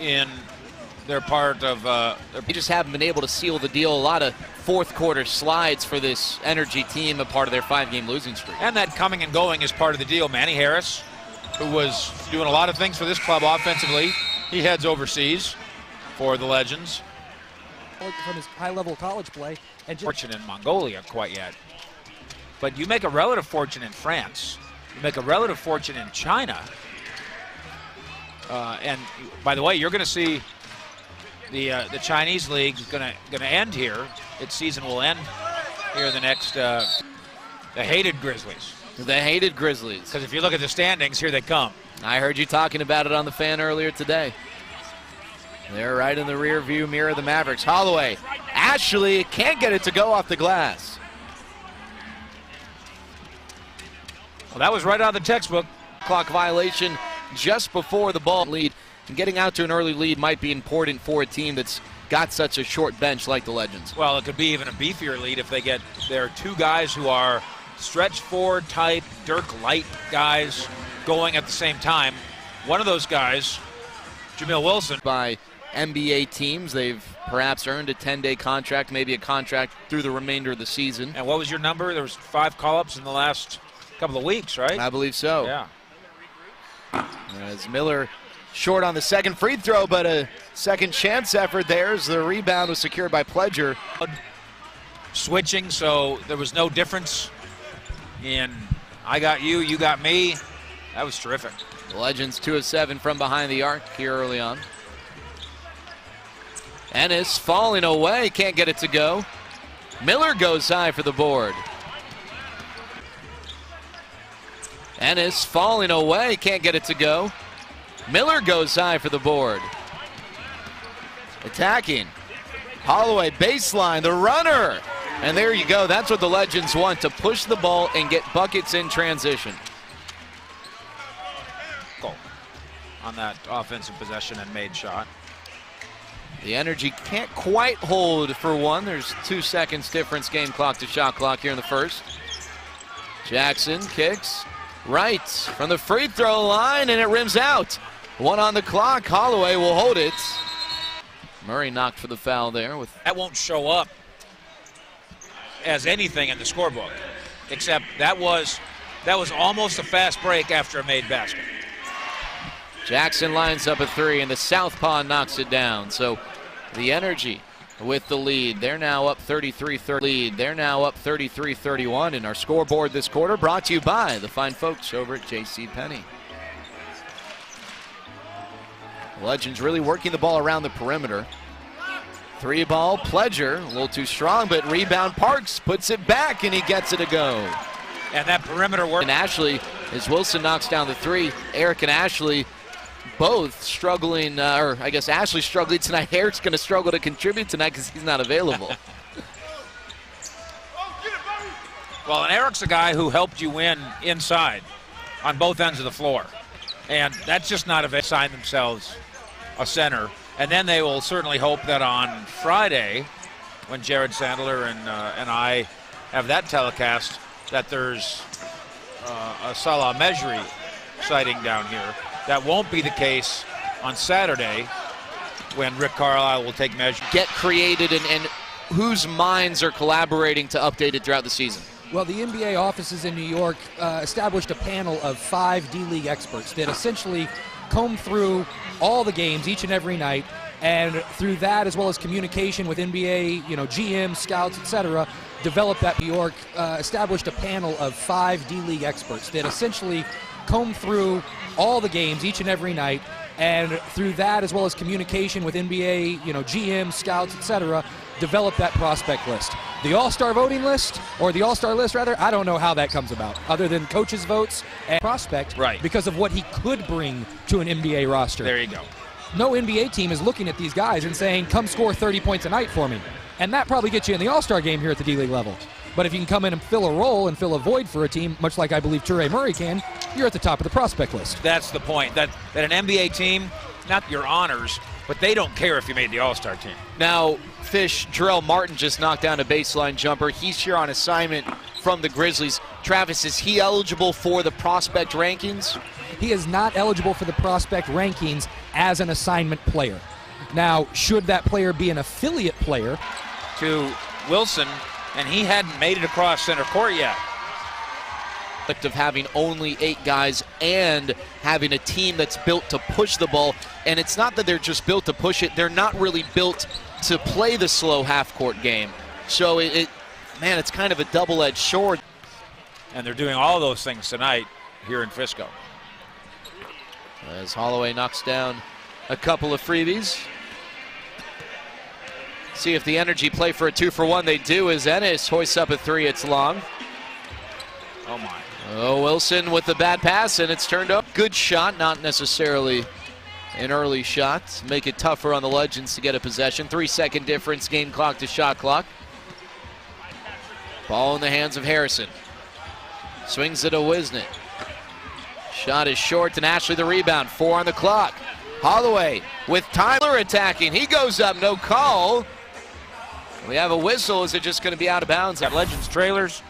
in their part of they just haven't been able to seal the deal. A lot of fourth quarter slides for this Energy team, a part of their 5-game losing streak. And that coming and going is part of the deal. Manny Harris, who was doing a lot of things for this club offensively, he heads overseas for the Legends. From his high-level college play. And Fortune in Mongolia quite yet. But you make a relative fortune in France. You make a relative fortune in China. And by the way, you're going to see the Chinese league is going to end here. Its season will end here the next. The hated Grizzlies. The hated Grizzlies. Because if you look at the standings, here they come. I heard you talking about it on the Fan earlier today. They're right in the rear view mirror of the Mavericks. Holloway, Ashley can't get it to go off the glass. Well, that was right out of the textbook. Clock violation just before the ball lead. And getting out to an early lead might be important for a team that's got such a short bench like the Legends. Well, it could be even a beefier lead if they get, there are two guys who are stretch four type, Dirk Light guys going at the same time. One of those guys, Jamil Wilson. By NBA teams, they've perhaps earned a 10-day contract, maybe a contract through the remainder of the season. And what was your number? There was 5 call-ups in the last couple of weeks, right? I believe so. Yeah. As Miller short on the second free throw, but a second chance effort there as the rebound was secured by Pledger. Switching, so there was no difference in I got you, you got me. That was terrific. The Legends 2 of 7 from behind the arc here early on. Ennis falling away, can't get it to go. Miller goes high for the board. Ennis falling away, can't get it to go. Miller goes high for the board. Attacking. Holloway baseline, the runner. And there you go, that's what the Legends want, to push the ball and get buckets in transition. Goal on that offensive possession and made shot. The Energy can't quite hold for one. There's 2 seconds difference, game clock to shot clock here in the first. Jackson kicks right from the free throw line, and it rims out. 1 on the clock. Holloway will hold it. Murray knocked for the foul there. That won't show up as anything in the scorebook, except that was almost a fast break after a made basket. Jackson lines up a 3, and the southpaw knocks it down. So the Energy with the lead. They're now up 33-30. They're now up 33-31. And our scoreboard this quarter brought to you by the fine folks over at JCPenney. Legends really working the ball around the perimeter. 3-ball, Pledger, a little too strong, but rebound Parks puts it back, and he gets it to go. And that perimeter work. And Ashley, as Wilson knocks down the 3, Eric and Ashley both struggling, or I guess Ashley's struggling tonight. Eric's going to struggle to contribute tonight because he's not available. Well, and Eric's a guy who helped you win inside on both ends of the floor. And that's just not a sign themselves a center. And then they will certainly hope that on Friday, when Jared Sandler and I have that telecast, that there's a Salah Mejri sighting down here. That won't be the case on Saturday when Rick Carlisle will take measure. Get created and whose minds are collaborating to update it throughout the season? Well, the NBA offices in New York established a panel of 5 D-League experts that essentially comb through all the games each and every night, and through that, as well as communication with NBA, GM, scouts, etc., developed that. New York established a panel of 5 D-League experts that essentially comb through all the games each and every night, and through that, as well as communication with NBA, GM, scouts, etc., develop that prospect list. The All-Star voting list, or the All-Star list rather, I don't know how that comes about, other than coaches' votes and prospect, right, because of what he could bring to an NBA roster. There you go. No NBA team is looking at these guys and saying, come score 30 points a night for me. And that probably gets you in the All-Star game here at the D-League level. But if you can come in and fill a role and fill a void for a team, much like I believe Toure Murray can, you're at the top of the prospect list. That's the point, that an NBA team, not your honors, but they don't care if you made the All-Star team. Now, Fish, Jarrell Martin just knocked down a baseline jumper. He's here on assignment from the Grizzlies. Travis, is he eligible for the prospect rankings? He is not eligible for the prospect rankings as an assignment player. Now, should that player be an affiliate player? To Wilson, and he hadn't made it across center court yet. Of having only 8 guys and having a team that's built to push the ball, and it's not that they're just built to push it, they're not really built to play the slow half-court game. So man, it's kind of a double-edged sword. And they're doing all those things tonight here in Frisco. As Holloway knocks down a couple of freebies. See if the Energy play for a 2-for-1. They do as Ennis hoists up a 3. It's long. Oh my. Oh, Wilson with the bad pass, and it's turned up. Good shot, not necessarily an early shot. Make it tougher on the Legends to get a possession. 3-second difference, game clock to shot clock. Ball in the hands of Harrison. Swings it to Wisnett. Shot is short, and Ashley the rebound. 4 on the clock. Holloway with Tyler attacking. He goes up, no call. We have a whistle. Is it just going to be out of bounds? Got Legends trailers.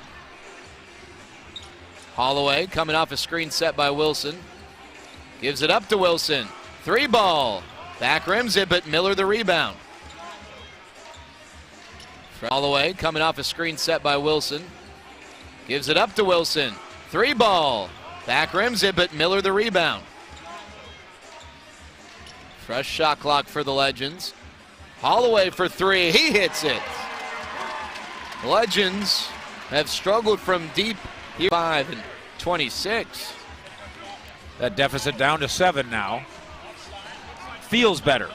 Holloway coming off a screen set by Wilson. Gives it up to Wilson. 3 ball. Back rims it, but Miller the rebound. Holloway coming off a screen set by Wilson. Gives it up to Wilson. 3 ball. Back rims it, but Miller the rebound. Fresh shot clock for the Legends. Holloway for 3. He hits it. Legends have struggled from deep. 5 and 26. That deficit down to 7 now. Feels better.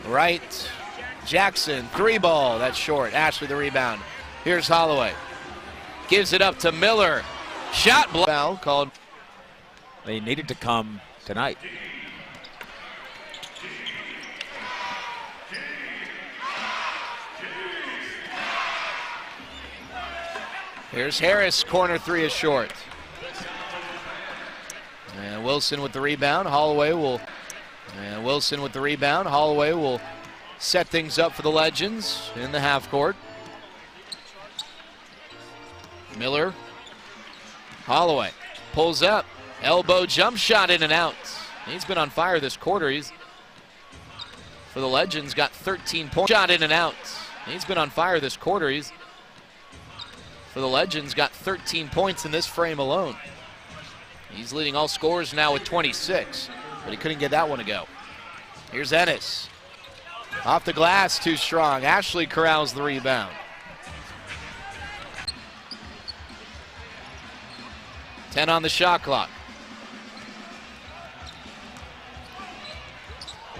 Right. Jackson, 3 ball. That's short. Ashley the rebound. Here's Holloway. Gives it up to Miller. Shot block. Foul called. They needed to come tonight. Here's Harris, corner 3 is short. And Wilson with the rebound. Holloway will set things up for the Legends in the half court. Miller. Holloway pulls up. Elbow jump shot in and out. He's been on fire this quarter. He's, for the Legends, got 13 points. Shot in and out. He's been on fire this quarter. He's, for the Legends, got 13 points in this frame alone. He's leading all scorers now with 26, but he couldn't get that one to go. Here's Ennis. Off the glass, too strong. Ashley corrals the rebound. 10 on the shot clock.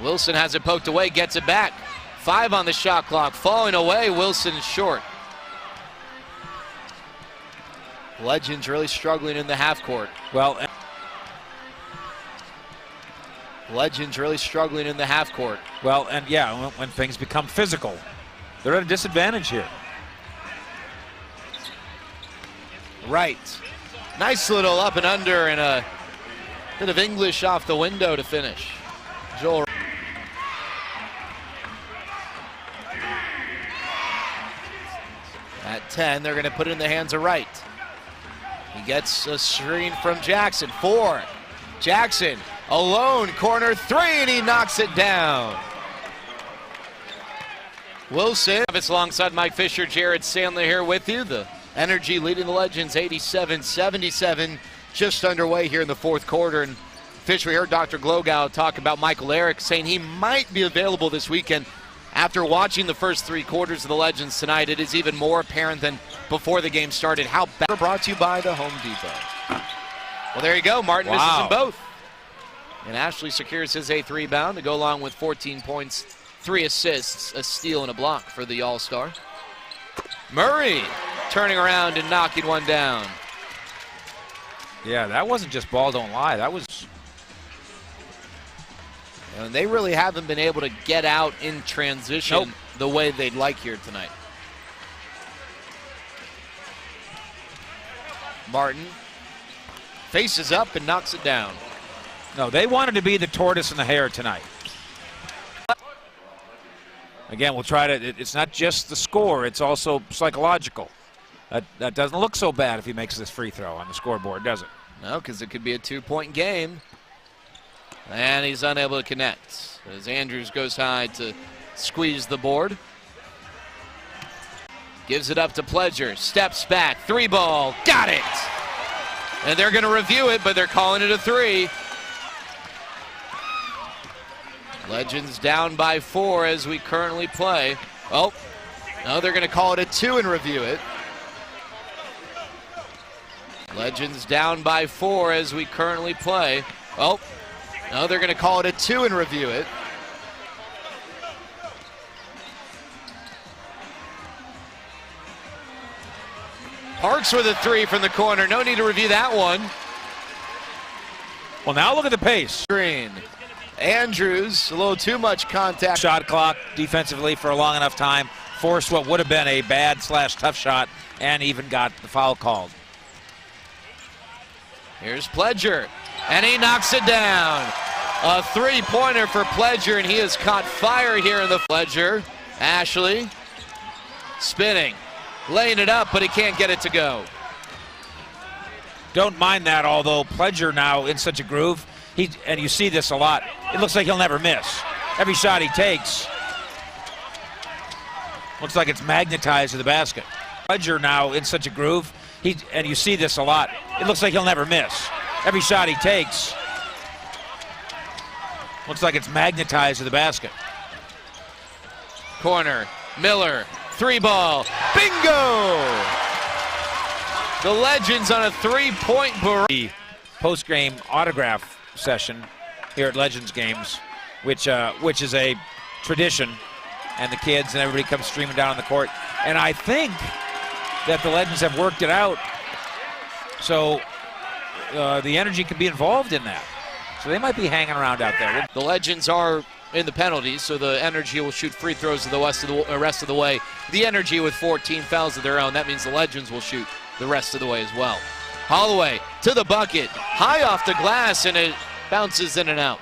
Wilson has it poked away, gets it back. 5 on the shot clock, falling away. Wilson is short. Legends really struggling in the half court. Legends really struggling in the half court. Well, and yeah, when things become physical, they're at a disadvantage here. Right. Nice little up and under and a bit of English off the window to finish. Joel. At 10, they're going to put it in the hands of Wright. He gets a screen from Jackson. 4. Jackson alone, corner 3, and he knocks it down. Wilson. It's alongside Mike Fisher, Jared Sandler here with you. The Energy leading the Legends 87-77, just underway here in the fourth quarter. And Fisher, we heard Dr. Glogow talk about Michael Eric, saying he might be available this weekend. After watching the first 3 quarters of the Legends tonight, it is even more apparent than before the game started how bad. Brought to you by the Home Depot. Well, there you go. Martin misses them both. And Ashley secures his 8th rebound to go along with 14 points, 3 assists, a steal, and a block for the All-Star. Murray turning around and knocking one down. Yeah, that wasn't just ball don't lie. That was... And they really haven't been able to get out in transition the way they'd like here tonight. Martin faces up and knocks it down. No, they wanted to be the tortoise and the hare tonight. Again, we'll try to, it's not just the score, it's also psychological. That doesn't look so bad if he makes this free throw on the scoreboard, does it? No, because it could be a 2-point game. And he's unable to connect as Andrews goes high to squeeze the board. Gives it up to Pledger, steps back, 3-ball, got it! And they're going to review it, but they're calling it a 3. Legends down by 4 as we currently play. Oh, no, they're going to call it a 2 and review it. Legends down by 4 as we currently play. Oh, no, they're going to call it a 2 and review it. Parks with a 3 from the corner. No need to review that one. Well, now look at the pace. Green. Andrews, a little too much contact. Shot clock defensively for a long enough time. Forced what would have been a bad/tough shot and even got the foul called. Here's Pledger, and he knocks it down. A 3-pointer for Pledger, and he has caught fire here in the Pledger. Ashley spinning, laying it up, but he can't get it to go. Don't mind that, although Pledger now in such a groove. And you see this a lot. It looks like he'll never miss. Every shot he takes looks like it's magnetized to the basket. Pledger now in such a groove. And you see this a lot. It looks like he'll never miss. Every shot he takes looks like it's magnetized to the basket. Corner, Miller, 3-ball, bingo! The Legends on a 3-point barrage. Post-game autograph session here at Legends games, which is a tradition, and the kids and everybody comes streaming down on the court. And I think that the Legends have worked it out so the energy can be involved in that. So they might be hanging around out there. The Legends are in the penalties, so the energy will shoot free throws the rest of the way. The energy with 14 fouls of their own, that means the Legends will shoot the rest of the way as well. Holloway to the bucket, high off the glass, and it bounces in and out.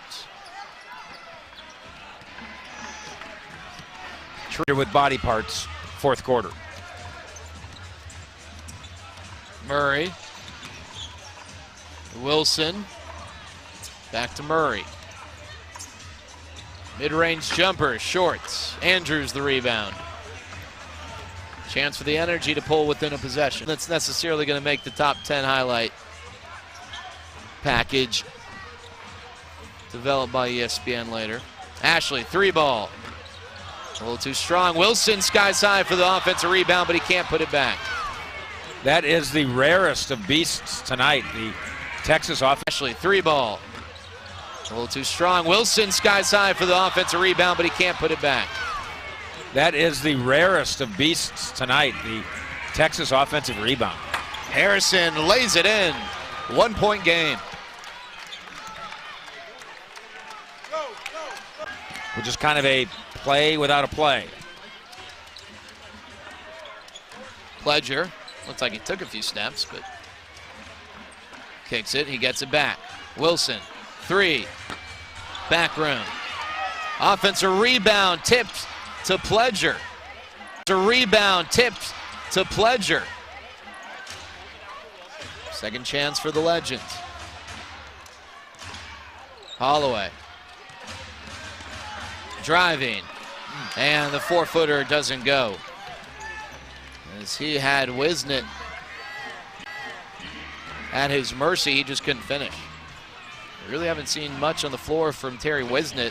With body parts, fourth quarter. Murray, Wilson, back to Murray. Mid-range jumper, shorts. Andrews the rebound. Chance for the energy to pull within a possession. That's necessarily going to make the top 10 highlight package developed by ESPN later. Ashley, 3-ball. A little too strong. Wilson skies high for the offensive rebound, but he can't put it back. That is the rarest of beasts tonight, the Texas offense. Ashley, 3-ball. A little too strong. Wilson skies high for the offensive rebound, but he can't put it back. That is the rarest of beasts tonight, the Texas offensive rebound. Harrison lays it in. 1-point game. Which is kind of a play without a play. Pledger, looks like he took a few steps, but kicks it, he gets it back. Wilson, 3, back room. Offensive rebound, tipped to Pledger. A rebound, tipped to Pledger. Second chance for the Legends. Holloway. Driving, and the 4-footer doesn't go. As he had Wisnett at his mercy, he just couldn't finish. We really haven't seen much on the floor from Terry Wisnett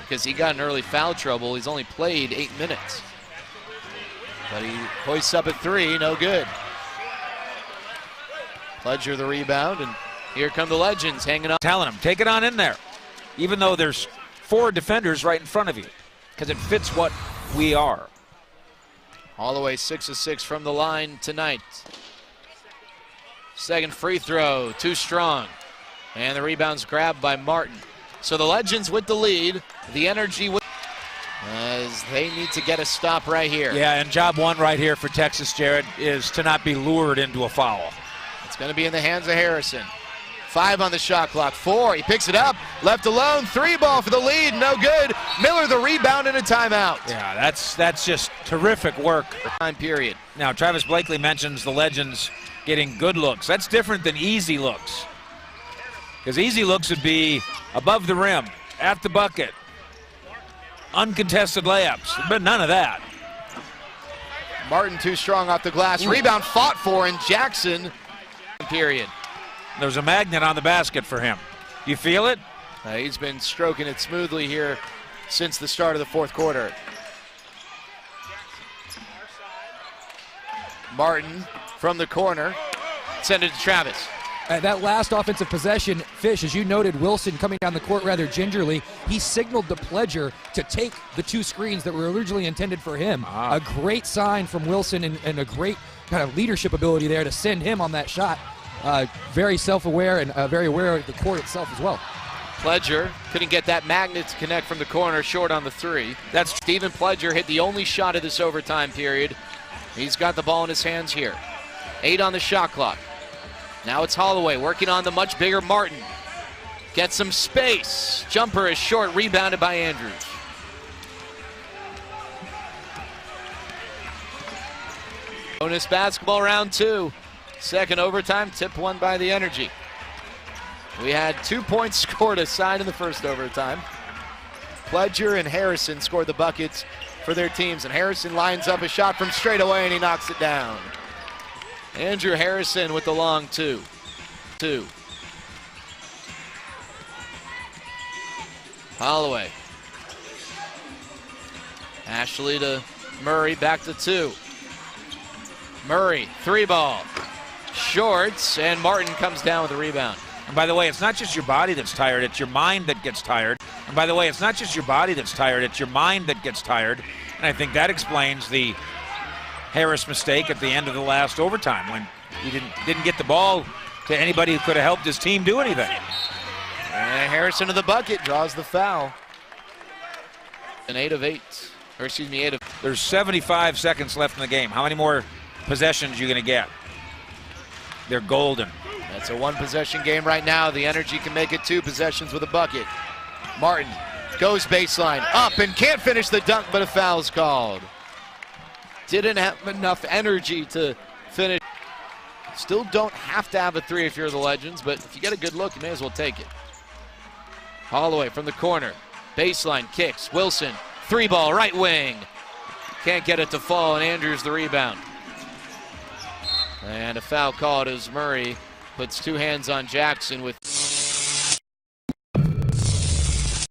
because he got in early foul trouble. He's only played 8 minutes. But he hoists up at 3, no good. Pledger the rebound, and here come the Legends hanging up. Telling him, take it on in there, even though there's 4 defenders right in front of you, because it fits what we are. Holloway 6 of 6 from the line tonight. Second free throw, too strong. And the rebound's grabbed by Martin. So the Legends with the lead, the energy with, as they need to get a stop right here. Yeah, and job 1 right here for Texas, Jared, is to not be lured into a foul. It's going to be in the hands of Harrison. 5 on the shot clock. 4, he picks it up, left alone. 3 ball for the lead, no good. Miller the rebound and a timeout. Yeah, that's just terrific work. Time period. Now, Travis Blakely mentions the Legends getting good looks. That's different than easy looks. Because easy looks would be above the rim, at the bucket, uncontested layups, but none of that. Martin too strong off the glass. Ooh. Rebound fought for, and Jackson. Period. There's a magnet on the basket for him. You feel it? He's been stroking it smoothly here since the start of the fourth quarter. Martin from the corner. Send it to Travis. That last offensive possession, Fish, as you noted, Wilson coming down the court rather gingerly. He signaled the Pledger to take the 2 screens that were originally intended for him. A great sign from Wilson and a great kind of leadership ability there to send him on that shot. Very self-aware and very aware of the court itself as well. Pledger couldn't get that magnet to connect from the corner, short on the 3. That's Steven Pledger hit the only shot of this overtime period. He's got the ball in his hands here. 8 on the shot clock. Now it's Holloway working on the much bigger Martin. Gets some space. Jumper is short, rebounded by Andrews. Bonus basketball round 2. Second overtime, tip won by the Energy. We had 2 points scored aside in the first overtime. Pledger and Harrison scored the buckets for their teams, and Harrison lines up a shot from straight away and he knocks it down. Andrew Harrison with the long 2. Holloway. Ashley to Murray, back to 2. Murray, 3 ball. Shorts, and Martin comes down with a rebound. And by the way, it's not just your body that's tired, it's your mind that gets tired. And by the way, it's not just your body that's tired, it's your mind that gets tired. And I think that explains the Harris mistake at the end of the last overtime when he didn't get the ball to anybody who could have helped his team do anything. And Harrison to the bucket, draws the foul. An 8 of 8. Or excuse me, 8 of... There's 75 seconds left in the game. How many more possessions are you going to get? They're golden. That's a 1-possession game right now. The Energy can make it 2 possessions with a bucket. Martin goes baseline, up, and can't finish the dunk, but a foul's called. Didn't have enough energy to finish. Still don't have to have a 3 if you're the Legends, but if you get a good look, you may as well take it. Holloway from the corner. Baseline kicks. Wilson, 3 ball, right wing. Can't get it to fall, and Andrews the rebound. And a foul called as Murray puts 2 hands on Jackson with